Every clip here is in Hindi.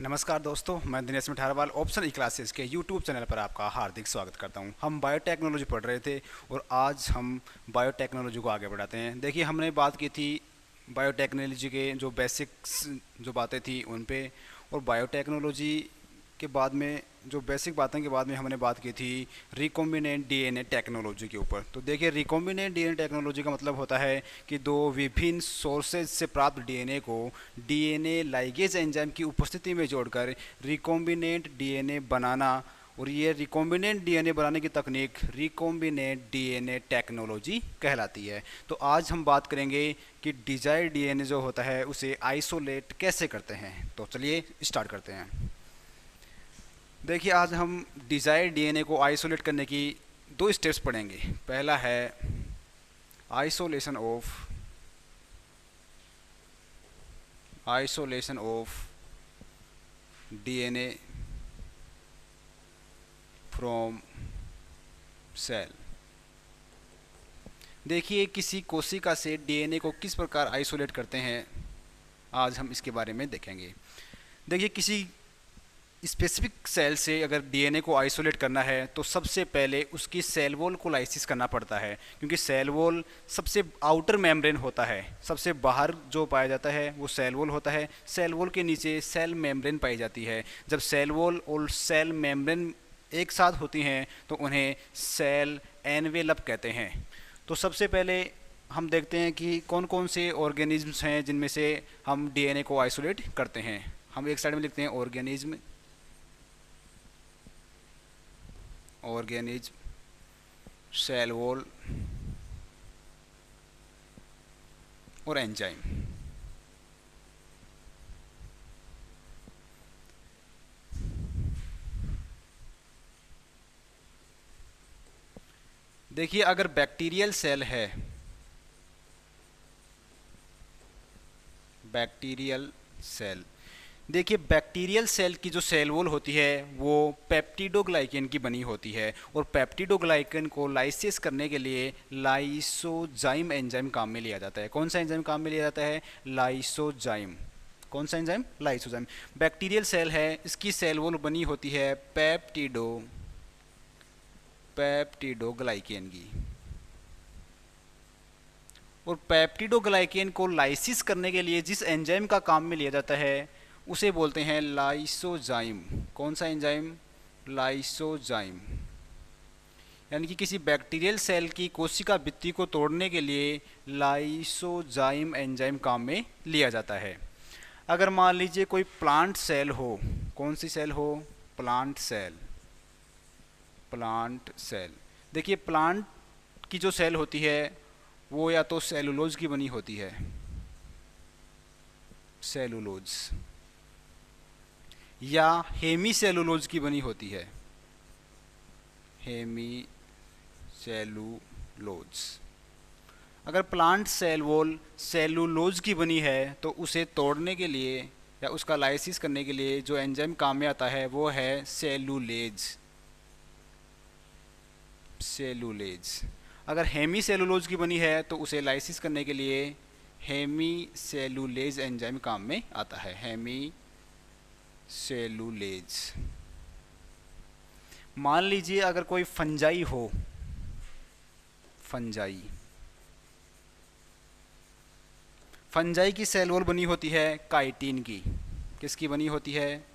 नमस्कार दोस्तों, मैं दिनेश मिठारवाल ऑप्शन ई क्लासेस के यूट्यूब चैनल पर आपका हार्दिक स्वागत करता हूं। हम बायोटेक्नोलॉजी पढ़ रहे थे और आज हम बायोटेक्नोलॉजी को आगे बढ़ाते हैं। देखिए, हमने बात की थी बायोटेक्नोलॉजी के जो बेसिक्स जो बातें थी उन पे, और बायोटेक्नोलॉजी के बाद में जो बेसिक बातें के बाद में हमने बात की थी रिकॉम्बिनेंट डीएनए टेक्नोलॉजी के ऊपर। तो देखिए, रिकॉम्बिनेंट डीएनए टेक्नोलॉजी का मतलब होता है कि दो विभिन्न सोर्सेज से प्राप्त डीएनए को डीएनए लाइगेज एंजाइम की उपस्थिति में जोड़कर रिकॉम्बिनेंट डीएनए बनाना, और ये रिकॉम्बिनेंट डीएनए बनाने की तकनीक रिकॉम्बिनेंट डीएनए टेक्नोलॉजी कहलाती है। तो आज हम बात करेंगे कि डिजायर्ड डीएनए जो होता है उसे आइसोलेट कैसे करते हैं। तो चलिए स्टार्ट करते हैं। देखिए, आज हम डिजायर्ड डीएनए को आइसोलेट करने की दो स्टेप्स पढ़ेंगे। पहला है isolation of DNA from cell. देखिए, किसी कोशिका से डीएनए को किस प्रकार आइसोलेट करते हैं, आज हम इसके बारे में देखेंगे। देखिए, किसी स्पेसिफिक सेल से अगर डीएनए को आइसोलेट करना है तो सबसे पहले उसकी सेल वॉल को लाइसिस करना पड़ता है, क्योंकि सेल वॉल सबसे आउटर मेम्ब्रेन होता है। सबसे बाहर जो पाया जाता है वो सेल वॉल होता है। सेल वॉल के नीचे सेल मेम्ब्रेन पाई जाती है। जब सेल वॉल और सेल मेम्ब्रेन एक साथ होती हैं तो उन्हें सेल एनवेलप कहते हैं। तो सबसे पहले हम देखते हैं कि कौन कौन से ऑर्गेनिज्म्स हैं जिनमें से हम डीएनए को आइसोलेट करते हैं। हम एक साइड में लिखते हैं ऑर्गेनिज्म, सेल वॉल और एंजाइम। देखिए, अगर बैक्टीरियल सेल है, बैक्टीरियल सेल, देखिए बैक्टीरियल सेल की जो सेल वॉल होती है वो पेप्टिडोग्लाइकेन की बनी होती है, और पेप्टिडोग्लाइकेन को लाइसिस करने के लिए लाइसोजाइम एंजाइम काम में लिया जाता है। कौन सा एंजाइम काम में लिया जाता है? लाइसोजाइम। कौन सा एंजाइम? लाइसोजाइम। बैक्टीरियल सेल है, इसकी सेल वॉल बनी होती है पेप्टिडोग्लाइकेन की, और पेप्टिडोग्लाइकेन को लाइसिस करने के लिए जिस एंजाइम का काम में लिया जाता है उसे बोलते हैं लाइसोजाइम। कौन सा एंजाइम? लाइसोजाइम। यानी कि किसी बैक्टीरियल सेल की कोशिका भित्ति को तोड़ने के लिए लाइसोजाइम एंजाइम काम में लिया जाता है। अगर मान लीजिए कोई प्लांट सेल हो, कौन सी सेल हो? Plant cell. प्लांट सेल, देखिए प्लांट की जो सेल होती है वो या तो सेलुलोज की बनी होती है, सेलुलोज, या हेमी सेलुलोज की बनी होती है, हेमी सेलुलोज। अगर प्लांट सेल वॉल सेलुलोज की बनी है तो उसे तोड़ने के लिए या उसका लाइसिस करने के लिए जो एंजाइम काम में आता है वो है सेलुलेज। सेलुलेज। अगर हेमी सेलुलोज की बनी है तो उसे लाइसिस करने के लिए हेमी सेलुलेज एंजाइम काम में आता है, हेमी सेलुलेज। मान लीजिए अगर कोई फंजाई हो, फंजाई, फंजाई की सेल वॉल बनी होती है काइटिन की। किसकी बनी होती है?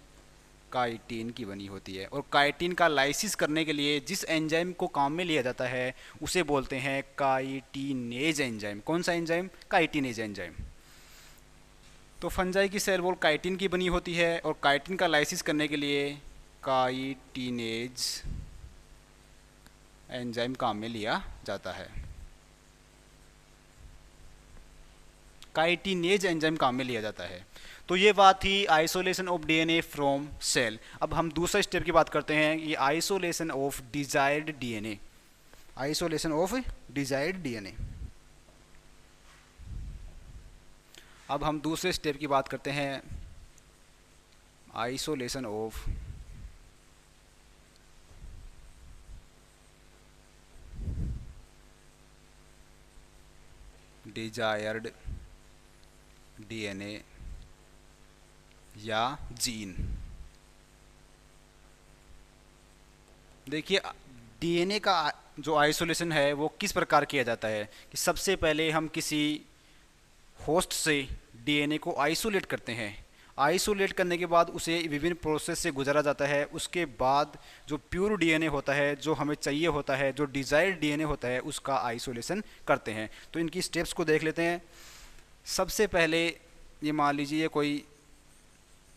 काइटिन की बनी होती है, और काइटिन का लाइसिस करने के लिए जिस एंजाइम को काम में लिया जाता है उसे बोलते हैं काइटिनेज एंजाइम। कौन सा एंजाइम? Chitinase enzyme. तो फंजाई की सेल वॉल काइटिन की बनी होती है, और काइटिन का लाइसिस करने के लिए काइटिनेज एंजाइम काम में लिया जाता है, काइटिनेज एंजाइम काम में लिया जाता है। तो ये बात थी isolation of DNA from cell. अब हम दूसरा स्टेप की बात करते हैं, ये isolation of desired DNA. Isolation of desired DNA. अब हम दूसरे स्टेप की बात करते हैं, आइसोलेशन ऑफ डिजायर्ड डीएनए या जीन। देखिए, डीएनए का जो आइसोलेशन है वो किस प्रकार किया जाता है कि सबसे पहले हम किसी होस्ट से डीएनए को आइसोलेट करते हैं। आइसोलेट करने के बाद उसे विभिन्न प्रोसेस से गुजारा जाता है। उसके बाद जो प्योर डीएनए होता है, जो हमें चाहिए होता है, जो डिज़ायर्ड डीएनए होता है, उसका आइसोलेशन करते हैं। तो इनकी स्टेप्स को देख लेते हैं। सबसे पहले ये मान लीजिए कोई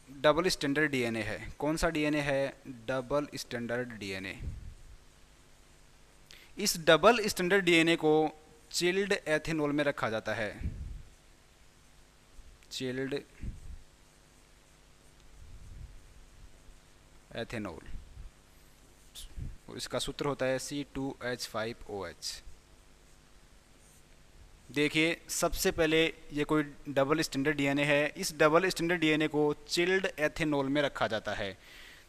डबल स्टैंडर्ड डीएनए है। कौन सा डीएनए है? Double standard DNA. इस डबल स्टैंडर्ड डीएनए को चिल्ड एथेनॉल में रखा जाता है। चिल्ड एथेनॉल, और इसका सूत्र होता है C2H5OH। देखिए, सबसे पहले ये कोई डबल स्टैंडर्ड डीएनए है। इस डबल स्टैंडर्ड डीएनए को चिल्ड एथेनॉल में रखा जाता है।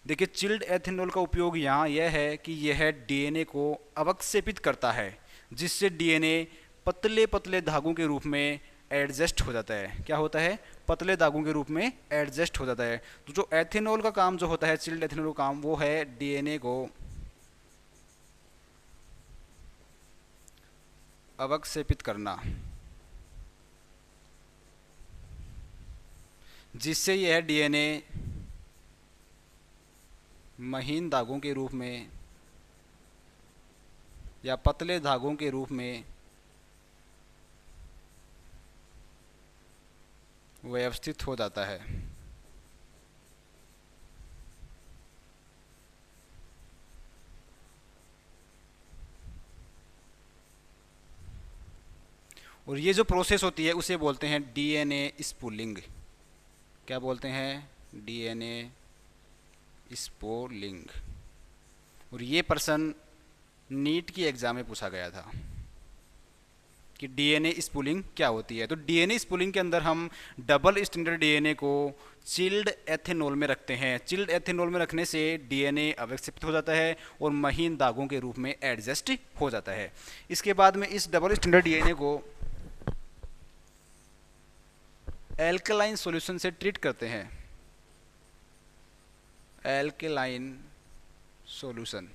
देखिए, चिल्ड एथेनॉल का उपयोग यहाँ यह है कि यह डीएनए को अवक्षेपित करता है, जिससे डीएनए पतले पतले धागों के रूप में एडजस्ट हो जाता है। क्या होता है? पतले धागों के रूप में एडजस्ट हो जाता है। तो जो एथेनॉल का काम जो होता है, चिल्ड एथेनॉल का काम, वो है डीएनए को अवक्षेपित करना, जिससे यह डीएनए महीन धागों के रूप में या पतले धागों के रूप में व्यवस्थित हो जाता है। और ये जो प्रोसेस होती है उसे बोलते हैं डीएनए स्पूलिंग। क्या बोलते हैं? DNA spooling. और ये प्रश्न नीट की एग्जाम में पूछा गया था कि डीएनए स्पूलिंग क्या होती है। तो डीएनए स्पूलिंग के अंदर हम डबल स्टैंडर्ड डीएनए को चिल्ड एथेनॉल में रखते हैं। चिल्ड एथेनॉल में रखने से डीएनए अवक्षेपित हो जाता है और महीन दागों के रूप में एडजस्ट हो जाता है। इसके बाद में इस डबल स्टैंडर्ड डीएनए को एल्कलाइन सॉल्यूशन से ट्रीट करते हैं। Alkaline solution.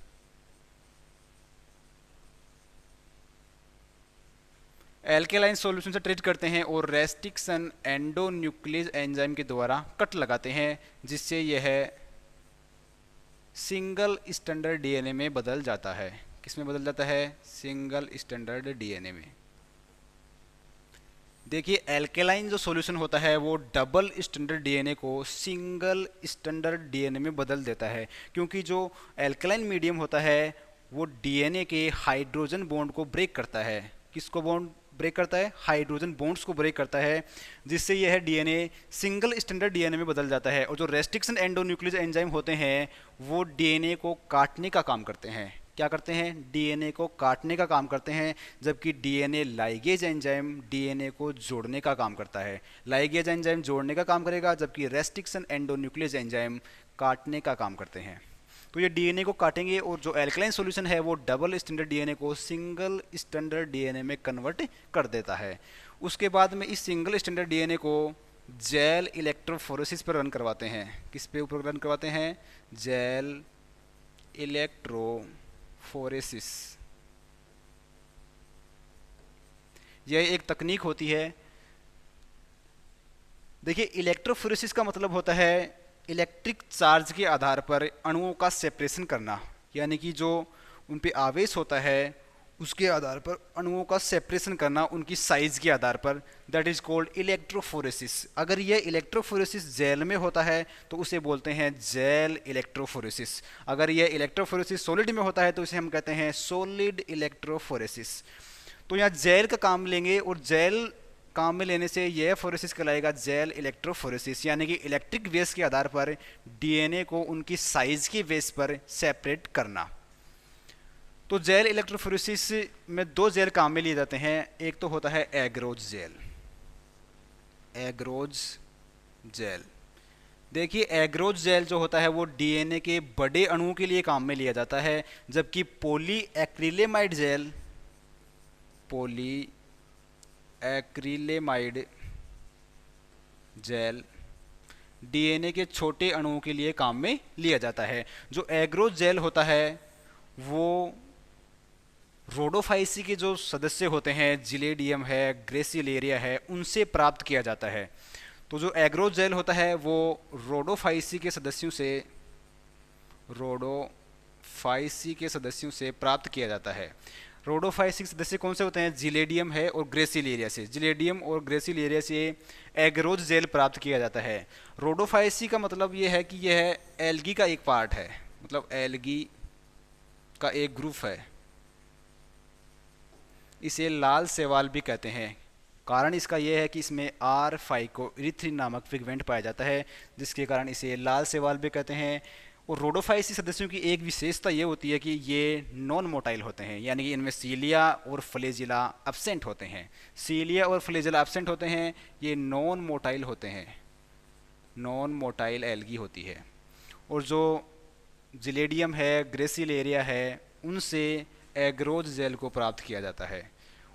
एल्केलाइन सॉल्यूशन से ट्रीट करते हैं और रेस्ट्रिक्शन एंडोन्यूक्लियस एंजाइम के द्वारा कट लगाते हैं, जिससे यह सिंगल स्टैंडर्ड डीएनए में बदल जाता है। किसमें बदल जाता है? सिंगल स्टैंडर्ड डीएनए में। देखिए, एल्केलाइन जो सॉल्यूशन होता है वो डबल स्टैंडर्ड डीएनए को सिंगल स्टैंडर्ड डीएनए में बदल देता है, क्योंकि जो एल्केलाइन मीडियम होता है वो डीएनए के हाइड्रोजन बॉन्ड को ब्रेक करता है। किसको बॉन्ड ब्रेक करता है? हाइड्रोजन बॉन्ड्स को ब्रेक करता है, जिससे यह डीएनए सिंगल स्टैंडर्ड डीएनए में बदल जाता है। और जो रेस्ट्रिक्शन एंडोन्यूक्लियस एंजाइम होते हैं वो डीएनए को काटने का काम करते हैं। क्या करते हैं? डीएनए को काटने का काम करते हैं, जबकि डीएनए लाइगेज एंजाइम डीएनए को जोड़ने का काम करता है। लाइगेज एंजाइम जोड़ने का काम करेगा, जबकि रेस्ट्रिक्शन एंडोन्यूक्लियस एंजाइम काटने का काम करते हैं। तो ये डीएनए को काटेंगे और जो एल्कलाइन सॉल्यूशन है वो डबल स्टैंडर्ड डीएनए को सिंगल स्टैंडर्ड डीएनए में कन्वर्ट कर देता है। उसके बाद में इस सिंगल स्टैंडर्ड डीएनए को जेल इलेक्ट्रोफोरेसिस पर रन करवाते हैं। किस पे ऊपर रन करवाते हैं? Gel electrophoresis. यह एक तकनीक होती है। देखिए, इलेक्ट्रोफोरेसिस का मतलब होता है इलेक्ट्रिक चार्ज के आधार पर अणुओं का सेपरेशन करना, यानी कि जो उन पे आवेश होता है उसके आधार पर अणुओं का सेपरेशन करना उनकी साइज के आधार पर। That is called electrophoresis. अगर ये इलेक्ट्रोफोरेसिस जेल में होता है तो उसे बोलते हैं जेल इलेक्ट्रोफोरेसिस। अगर ये इलेक्ट्रोफोरेसिस सॉलिड में होता है तो इसे हम कहते हैं सॉलिड इलेक्ट्रोफोरेसिस। तो यहाँ जेल का काम लेंगे और जेल काम में लेने से यह फोरेसिस कहलाएगा जेल इलेक्ट्रोफोरेसिस, यानी कि इलेक्ट्रिक वेव्स के आधार पर डीएनए को उनकी साइज के बेस पर सेपरेट करना। तो जेल इलेक्ट्रोफोरेसिस में दो जेल काम में लिए जाते हैं। एक तो होता है एग्रोज जेल। एग्रोज जेल। देखिए, एग्रोज जेल जो होता है वो डीएनए के बड़े अणुओं के लिए काम में लिया जाता है, जबकि poly acrylamide gel, poly acrylamide gel DNA के छोटे अणुओं के लिए काम में लिया जाता है। जो एग्रोज जेल होता है वो रोडोफाइसी के जो सदस्य होते हैं, जिलेडियम है, ग्रेसिलेरिया है, उनसे प्राप्त किया जाता है। तो जो एग्रोज जेल होता है वो रोडोफाइसी के सदस्यों से प्राप्त किया जाता है। रोडोफाइसी के सदस्य कौन से होते हैं? जिलेडियम है और ग्रेसिलेरिया से। जिलेडियम और ग्रेसिलेरिया से एग्रोज जेल प्राप्त किया जाता है। रोडोफाइसी का मतलब ये है कि यह एल्गी का एक पार्ट है, मतलब एल्गी का एक ग्रुप है। इसे लाल शैवाल भी कहते हैं। कारण इसका यह है कि इसमें आर फाइकोइरिथ्रिन नामक पिगमेंट पाया जाता है, जिसके कारण इसे लाल शैवाल भी कहते हैं। और रोडोफाइसी सदस्यों की एक विशेषता ये होती है कि ये नॉन मोटाइल होते हैं, यानी कि इनमें सीलिया और फ्लैजिला एब्सेंट होते हैं। सीलिया और फ्लैजिला एब्सेंट होते हैं, ये नॉन मोटाइल होते हैं, नॉन मोटाइल एल्गी होती है। और जो जिलेडियम है, ग्रेसिलेरिया है, उनसे एग्रोज जेल को प्राप्त किया जाता है।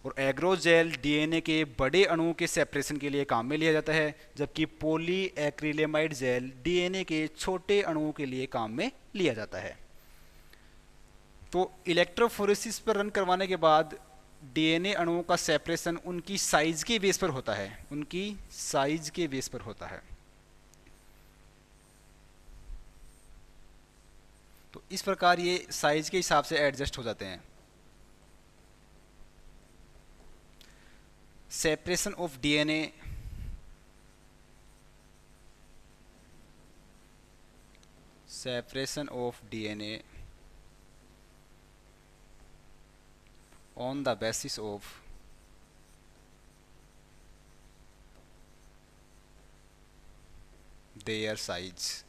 और एग्रोज जेल डीएनए के बड़े अणुओं के सेपरेशन के लिए काम में लिया जाता है, जबकि पॉली एक्रिलेमाइड जेल डीएनए के छोटे अणुओं के लिए काम में लिया जाता है। तो इलेक्ट्रोफोरेसिस पर रन करवाने के बाद डीएनए अणुओं का सेपरेशन उनकी साइज के बेस पर होता है, उनकी साइज के बेस पर होता है। तो इस प्रकार ये साइज के हिसाब से एडजस्ट हो जाते हैं। Separation of DNA on the basis of their size,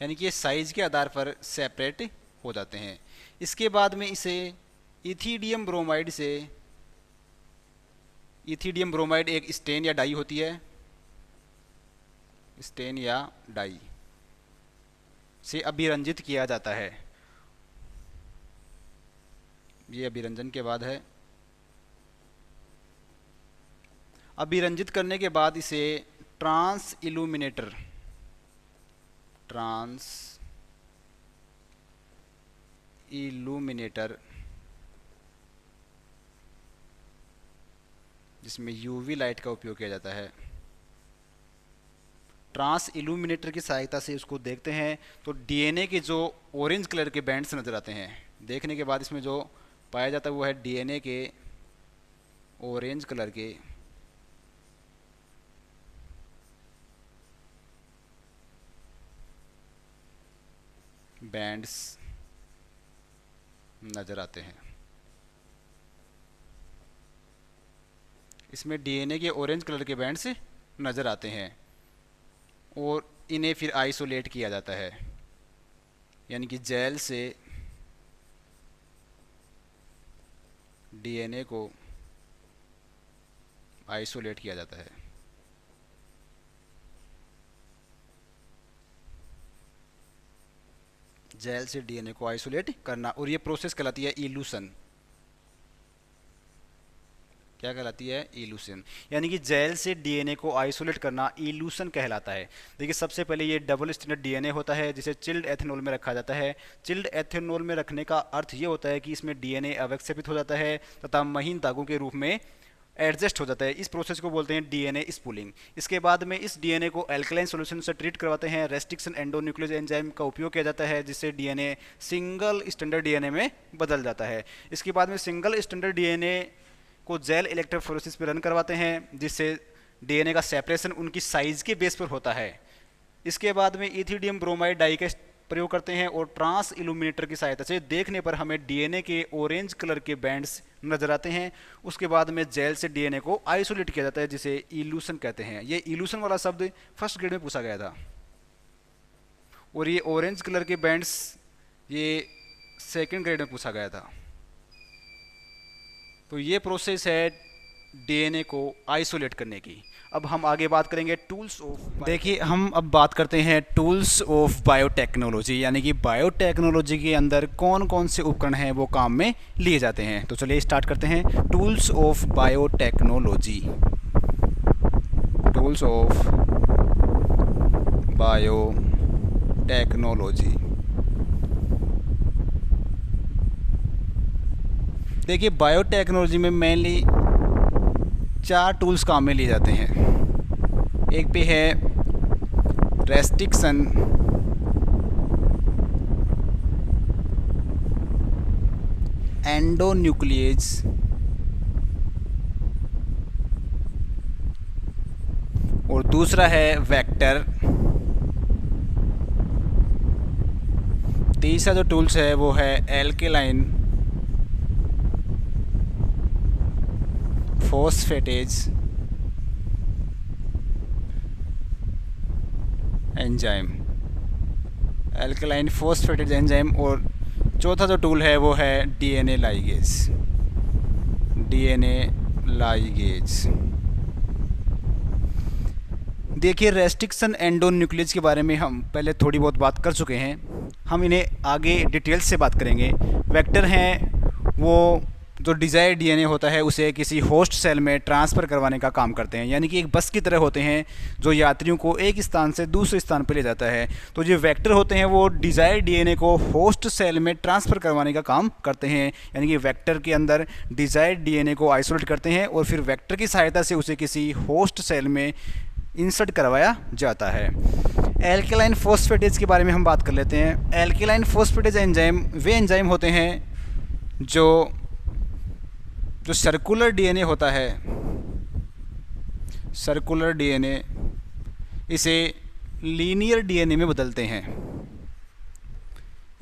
यानी कि ये साइज के आधार पर सेपरेट हो जाते हैं। इसके बाद में इसे इथिडियम ब्रोमाइड एक स्टेन या डाई होती है, स्टेन या डाई से अभिरंजित किया जाता है। ये अभिरंजन के बाद है। अभिरंजित करने के बाद इसे ट्रांस इल्यूमिनेटर जिसमें यूवी लाइट का उपयोग किया जाता है, ट्रांस इल्यूमिनेटर की सहायता से उसको देखते हैं तो डीएनए के जो ऑरेंज कलर के बैंड्स नज़र आते हैं। देखने के बाद इसमें जो पाया जाता है वो है डीएनए के ऑरेंज कलर के बैंड्स नज़र आते हैं। इसमें डीएनए के ऑरेंज कलर के बैंड्स नज़र आते हैं और इन्हें फिर आइसोलेट किया जाता है, यानी कि जेल से डीएनए को आइसोलेट किया जाता है। जेल से डीएनए को आइसोलेट करना, और ये प्रोसेस कहलाती है इल्यूशन। क्या कहलाती है? इल्यूशन। यानी कि जेल से डीएनए को आइसोलेट करना इल्यूशन कहलाता है। देखिए, सबसे पहले ये डबल स्टैंडर्ड डीएनए होता है जिसे चिल्ड एथेनॉल में रखा जाता है। चिल्ड एथेनॉल में रखने का अर्थ ये होता है कि इसमें डीएनए अवक्षेपित हो जाता है तथा महीन धागों के रूप में एडजस्ट हो जाता है। इस प्रोसेस को बोलते हैं डीएनए स्पूलिंग। इसके बाद में इस डीएनए को एल्कलाइन सॉल्यूशन से ट्रीट करवाते हैं। रेस्ट्रिक्शन एंडोन्यूक्लियोज एंजाइम का उपयोग किया जाता है, जिससे डीएनए सिंगल स्टैंडर्ड डीएनए में बदल जाता है। इसके बाद में सिंगल स्टैंडर्ड डीएनए को जेल इलेक्ट्रोफोरेसिस पर रन करवाते हैं, जिससे डीएनए का सेपरेशन उनकी साइज के बेस पर होता है। इसके बाद में इथिडियम ब्रोमाइड डाई का प्रयोग करते हैं और ट्रांस इल्यूमिनेटर की सहायता से देखने पर हमें डीएनए के ऑरेंज कलर के बैंड्स नजर आते हैं। उसके बाद में जेल से डीएनए को आइसोलेट किया जाता है, जिसे इल्यूशन कहते हैं। ये इल्यूशन वाला शब्द फर्स्ट ग्रेड में पूछा गया था, और ये ऑरेंज कलर के बैंड्स ये सेकंड ग्रेड में पूछा गया था। तो ये प्रोसेस है डीएनए को आइसोलेट करने की। अब हम आगे बात करेंगे टूल्स ऑफ। देखिए, हम अब बात करते हैं टूल्स ऑफ बायोटेक्नोलॉजी, यानी कि बायोटेक्नोलॉजी के अंदर कौन कौन से उपकरण हैं वो काम में लिए जाते हैं। तो चलिए स्टार्ट करते हैं। Tools of biotechnology. Tools of biotechnology. देखिए बायोटेक्नोलॉजी में मेनली 4 टूल्स काम में लिए जाते हैं। एक पे है रेस्ट्रिक्शन, एंडोन्यूक्लियेज, और दूसरा है वेक्टर। तीसरा जो टूल्स है वो है alkaline phosphatase enzyme, alkaline phosphatase enzyme. और चौथा जो टूल है वो है डीएनए लाइगेज, डीएनए लाइगेज। देखिए रेस्ट्रिक्शन एंडोन्यूक्लियस के बारे में हम पहले थोड़ी बहुत बात कर चुके हैं, हम इन्हें आगे डिटेल्स से बात करेंगे। वेक्टर हैं वो जो डिज़ायर डीएनए होता है उसे किसी होस्ट सेल में ट्रांसफ़र करवाने का काम करते हैं, यानी कि एक बस की तरह होते हैं जो यात्रियों को एक स्थान से दूसरे स्थान पर ले जाता है। तो जो वेक्टर होते हैं वो डिज़ायर डीएनए को होस्ट सेल में ट्रांसफ़र करवाने का काम करते हैं, यानी कि वेक्टर के अंदर डिज़ायर डीएनए को आइसोलेट करते हैं और फिर वेक्टर की सहायता से उसे किसी होस्ट सेल में इंसर्ट करवाया जाता है। एल्केलाइन फॉस्फेटेज के बारे में हम बात कर लेते हैं। एल्केलाइन फॉस्फेटेज एंजाइम वे एंजाइम होते हैं जो सर्कुलर डीएनए होता है, सर्कुलर डीएनए, इसे लीनियर डीएनए में बदलते हैं,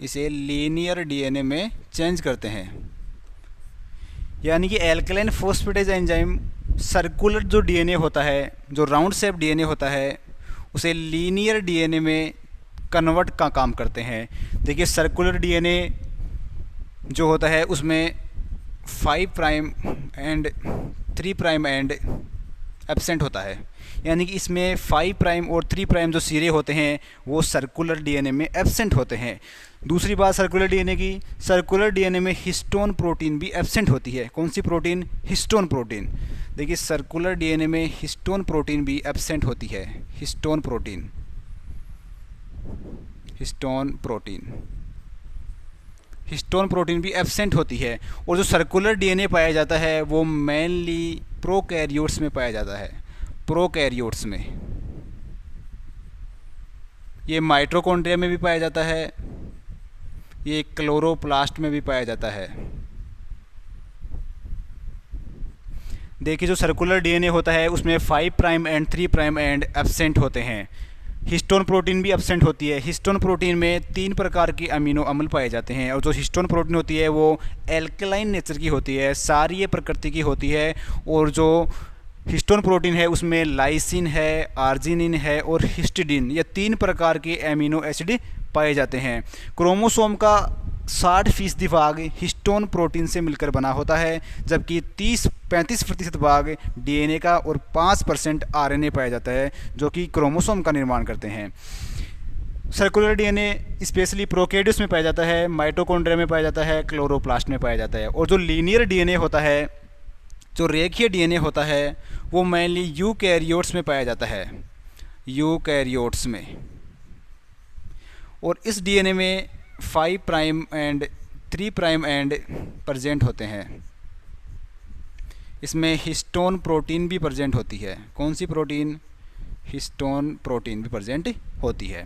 इसे लीनियर डीएनए में चेंज करते हैं। यानी कि एल्केलाइन फॉस्फेटेज एंजाइम सर्कुलर जो डीएनए होता है, जो राउंड शेप डीएनए होता है, उसे लीनियर डीएनए में कन्वर्ट का काम करते हैं। देखिए सर्कुलर डीएनए जो होता है उसमें 5 prime and 3 prime and absent होता है, यानी कि इसमें 5 प्राइम और 3 प्राइम जो सिरे होते हैं वो सर्कुलर डीएनए में एब्सेंट होते हैं। दूसरी बात सर्कुलर डीएनए की, सर्कुलर डीएनए में हिस्टोन प्रोटीन भी एब्सेंट होती है। कौन सी प्रोटीन? Histone protein. देखिए सर्कुलर डीएनए में हिस्टोन प्रोटीन भी एब्सेंट होती है, histone protein, histone protein, histone protein भी एब्सेंट होती है। और जो सर्कुलर डीएनए पाया जाता है वो मेनली प्रोकैरियोट्स में पाया जाता है, प्रोकैरियोट्स में। ये माइटोकॉन्ड्रिया में भी पाया जाता है, ये क्लोरोप्लास्ट में भी पाया जाता है। देखिए जो सर्कुलर डीएनए होता है उसमें 5 prime and 3 prime and absent होते हैं। हिस्टोन प्रोटीन भी एब्सेंट होती है। हिस्टोन प्रोटीन में 3 प्रकार के अमीनो अम्ल पाए जाते हैं और जो हिस्टोन प्रोटीन होती है वो एल्कलाइन नेचर की होती है, सारीय प्रकृति की होती है। और जो हिस्टोन प्रोटीन है उसमें लाइसिन है, आर्जिनिन है और हिस्टिडीन, ये 3 प्रकार के अमीनो एसिड पाए जाते हैं। क्रोमोसोम का 60% भाग हिस्टोन प्रोटीन से मिलकर बना होता है, जबकि 35% भाग डीएनए का और 5% आरएनए पाया जाता है जो कि क्रोमोसोम का निर्माण करते हैं। सर्कुलर डीएनए स्पेशली प्रोकैरियोट्स में पाया जाता है, माइटोकॉन्ड्रिया में पाया जाता है, क्लोरोप्लास्ट में पाया जाता है। और जो लीनियर डीएनए होता है, जो रेखीय डीएनए होता है, वो मेनली यूकैरियोट्स में पाया जाता है, यूकैरियोट्स में। और इस डीएनए में 5 prime and 3 prime and present होते हैं। इसमें हिस्टोन प्रोटीन भी प्रेजेंट होती है। कौन सी प्रोटीन? हिस्टोन प्रोटीन भी प्रेजेंट होती है।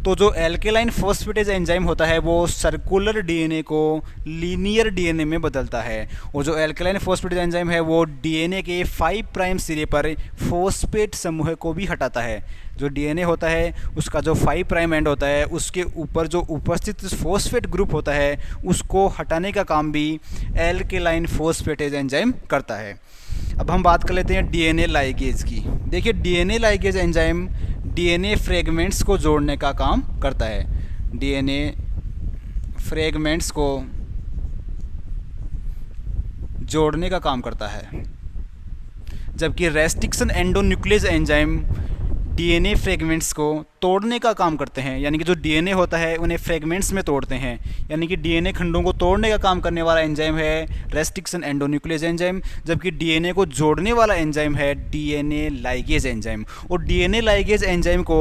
तो जो एल्केलाइन फॉस्फेटेज एंजाइम होता है वो सर्कुलर डीएनए को लीनियर डीएनए में बदलता है। और जो एल्केलाइन फॉस्फेटेज एंजाइम है वो डीएनए के 5 प्राइम सिरे पर फॉस्फेट समूह को भी हटाता है। जो डीएनए होता है उसका जो 5 प्राइम एंड होता है उसके ऊपर जो उपस्थित फॉस्फेट ग्रुप होता है उसको हटाने का काम भी एल्केलाइन फॉस्फेटेज एंजाइम करता है। अब हम बात कर लेते हैं डीएनए लाइगेज की। देखिए DNA ligase enzyme DNA fragments को जोड़ने का काम करता है, डीएनए फ्रेगमेंट्स को जोड़ने का काम करता है। जबकि restriction endonuclease enzyme DNA fragments को तोड़ने का काम करते हैं, यानी कि जो डीएनए होता है उन्हें फ्रेगमेंट्स में तोड़ते हैं, यानी कि डीएनए खंडों को तोड़ने का काम करने वाला एंजाइम है रेस्ट्रिक्शन एंडोन्यूक्लियस एंजाइम। जबकि डीएनए को जोड़ने वाला एंजाइम है डीएनए लाइगेज एंजाइम। और डीएनए लाइगेज एंजाइम को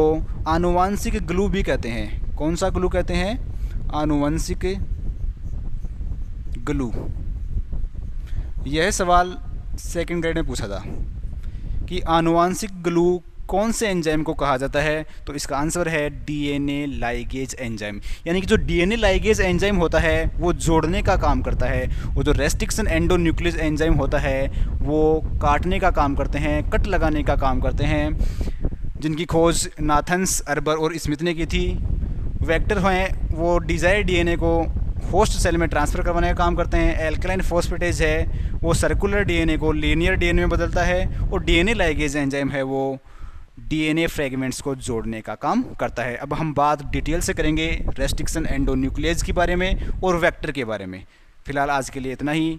आनुवांशिक ग्लू भी कहते हैं। कौन सा ग्लू कहते हैं? आनुवंशिक ग्लू। यह सवाल सेकंड ग्रेड में पूछा था कि आनुवांशिक ग्लू कौन से एंजाइम को कहा जाता है, तो इसका आंसर है डीएनए लाइगेज एंजाइम। यानी कि जो डीएनए लाइगेज एंजाइम होता है वो जोड़ने का काम करता है, वो जो रेस्ट्रिक्शन एंडोन्यूक्लियस एंजाइम होता है वो काटने का काम करते हैं, कट लगाने का काम करते हैं, जिनकी खोज नाथन्स, अर्बर और स्मिथ ने की थी। वेक्टर हैं वो डिज़ायर डीएनए को होस्ट सेल में ट्रांसफ़र करवाने का काम करते हैं। एल्कलाइन फॉस्फेटेज है वो सर्कुलर डीएनए को लीनियर डीएनए में बदलता है, और डीएनए लाइगेज एंजाइम है वो डीएनए फ्रेगमेंट्स को जोड़ने का काम करता है। अब हम बात डिटेल से करेंगे रेस्ट्रिक्शन एंडोन्यूक्लियस के बारे में और वेक्टर के बारे में। फ़िलहाल आज के लिए इतना ही।